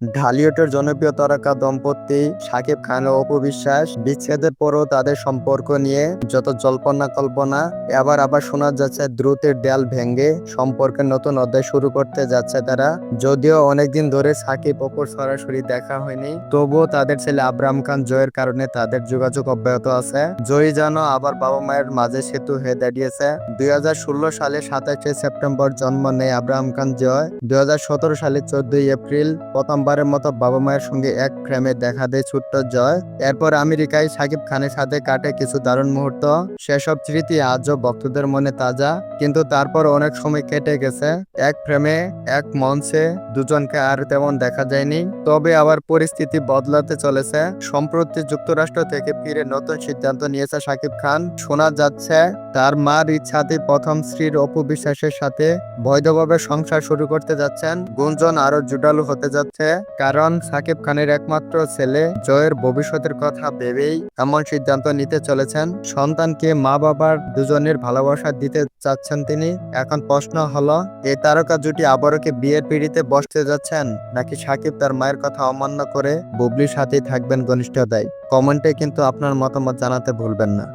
ঢালিউডের জনপ্রিয় তারকা দম্পতি শাকিব খান ও অপু বিশ্বাস বিচ্ছেদের পরও তাদের সম্পর্ক নিয়ে যত জল্পনা কল্পনা, আবার শোনা যাচ্ছে দ্রুতের দেয়াল ভেঙে সম্পর্কের নতুন অধ্যায় শুরু করতে যাচ্ছে তারা। যদিও অনেকদিন ধরে সাকিব অপুর সরাসরি দেখা হয়নি, তবুও তাদের ছেলে আব্রাহাম খান জয়ের কারণে তাদের যোগাযোগ অব্যাহত আছে। জয়ী যেন আবার বাবা মায়ের মাঝে সেতু হয়ে দাঁড়িয়েছে। 2016 সালে 27শে সেপ্টেম্বর জন্ম নেয় আব্রাহাম খান জয়। 2017 সালে 14ই এপ্রিল প্রথমবারের মতো বাবা মায়ের সঙ্গে এক ফ্রেমে দেখা দেয় ছোট্ট জয়। এরপর আমেরিকায় সাকিব খানের সাথে কাটে কিছু দারুণ মুহূর্ত। সেসব স্মৃতি আজও ভক্তদের মনে তাজা। কিন্তু তারপর অনেক সময় কেটে গেছে। এক ফ্রেমে এক মঞ্চে দুজনকে আর তেমন দেখা যায়নি। তবে আবার পরিস্থিতি বদলাতে চলেছে। সম্প্রতি যুক্তরাষ্ট্র থেকে ফিরে নতুন সিদ্ধান্ত নিয়েছে সাকিব খান। শোনা যাচ্ছে তার মার ইচ্ছাতে প্রথম স্ত্রীর অপু বিশ্বাসের সাথে বৈধভাবে সংসার শুরু করতে যাচ্ছেন। গুঞ্জন আরো জোরালো হতে যাচ্ছে, কারণ সাকিব খানের একমাত্র ছেলে জয়ের ভবিষ্যতের কথা ভেবেই এমন সিদ্ধান্ত নিতে চলেছেন। সন্তানকে মা বাবার দুজনের ভালোবাসা দিতে চাচ্ছেন তিনি। এখন প্রশ্ন হলো, এই তারকা জুটি আবারও কি বিয়ের পিঁড়িতে বসতে যাচ্ছেন, নাকি সাকিব তার মায়ের কথা অমান্য করে বুবলির সাথেই থাকবেন ঘনিষ্ঠতায়? কমেন্টে কিন্তু আপনার মতামত জানাতে ভুলবেন না।